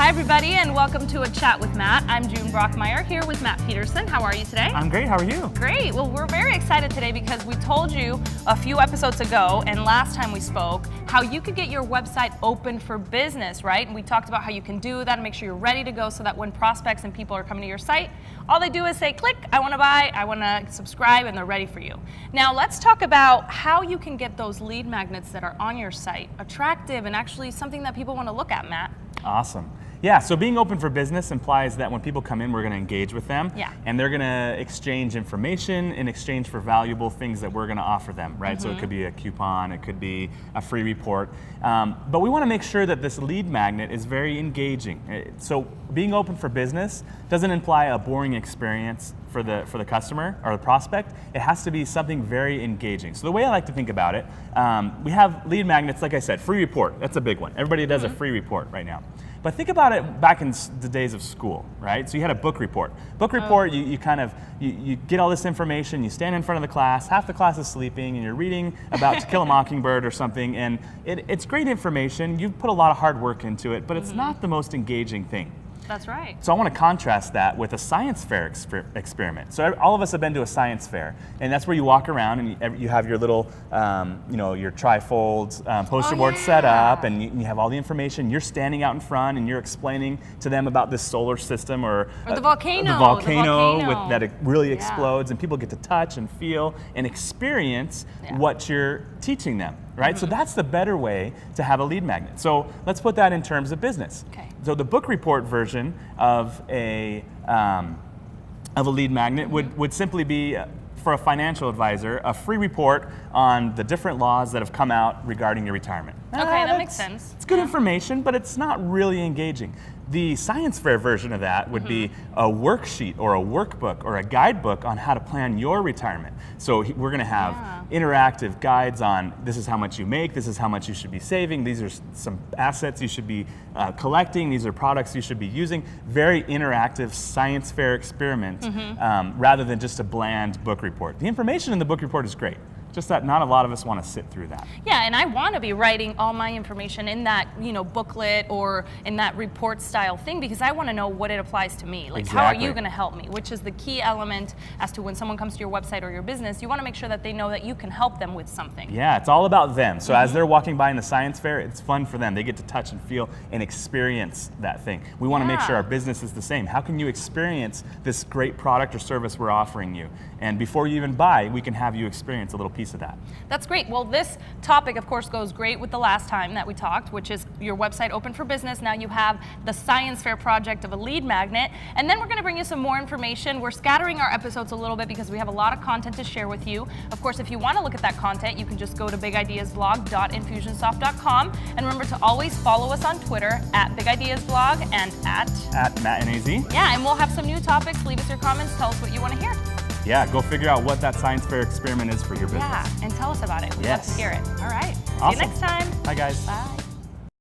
Hi everybody, and welcome to A Chat with Matt. I'm June Brockmeyer here with Matt Peterson. How are you today? I'm great, how are you? Great, well we're very excited today because we told you a few episodes ago and last time we spoke how you could get your website open for business, right? And we talked about how you can do that and make sure you're ready to go so that when prospects and people are coming to your site, all they do is say, click, I want to buy, I want to subscribe, and they're ready for you. Now let's talk about how you can get those lead magnets that are on your site attractive and actually something that people want to look at, Matt. Awesome. Yeah, so being open for business implies that when people come in, we're going to engage with them. Yeah. And they're going to exchange information in exchange for valuable things that we're going to offer them, right? So it could be a coupon, it could be a free report. But we want to make sure that this lead magnet is very engaging. So being open for business doesn't imply a boring experience for the customer or the prospect. It has to be something very engaging. So the way I like to think about it, we have lead magnets, like I said, free report. That's a big one. Everybody does a free report right now. But think about it back in the days of school, right? So you had a book report. Book report, you get all this information, you stand in front of the class, half the class is sleeping, and you're reading about To Kill a Mockingbird or something, and it's great information. You've put a lot of hard work into it, but it's not the most engaging thing. That's right. So I want to contrast that with a science fair experiment. So all of us have been to a science fair, and that's where you walk around and you have your little, your trifold poster board set up, and you have all the information. You're standing out in front, and you're explaining to them about this solar system or the volcano. The volcano that it really explodes, and people get to touch and feel and experience what you're teaching them. Right? So that's the better way to have a lead magnet. So let's put that in terms of business. Okay. So the book report version of a lead magnet would simply be, for a financial advisor, a free report on the different laws that have come out regarding your retirement. Okay, that makes sense. It's good information, but it's not really engaging. The science fair version of that would be a worksheet or a workbook or a guidebook on how to plan your retirement. So we're going to have interactive guides on this is how much you make, this is how much you should be saving, these are some assets you should be collecting, these are products you should be using. Very interactive science fair experiment rather than just a bland book report. The information in the book report is great. Just that not a lot of us want to sit through that. Yeah, and I want to be writing all my information in that, booklet or in that report style thing because I want to know what it applies to me. Like, how are you going to help me? Which is the key element as to when someone comes to your website or your business, you want to make sure that they know that you can help them with something. Yeah, it's all about them. So as they're walking by in the science fair, it's fun for them. They get to touch and feel and experience that thing. We want to make sure our business is the same. How can you experience this great product or service we're offering you? And before you even buy, we can have you experience a little piece of that. That's great. Well, this topic, of course, goes great with the last time that we talked, which is your website open for business. Now you have the science fair project of a lead magnet. And then we're going to bring you some more information. We're scattering our episodes a little bit because we have a lot of content to share with you. Of course, if you want to look at that content, you can just go to bigideasblog.infusionsoft.com. And remember to always follow us on Twitter at bigideasblog and at Matt and AZ. Yeah, and we'll have some new topics. Leave us your comments. Tell us what you want to hear. Yeah, go figure out what that science fair experiment is for your business. Yeah, and tell us about it. We'd love to hear it. All right. Awesome. See you next time. Bye, guys. Bye.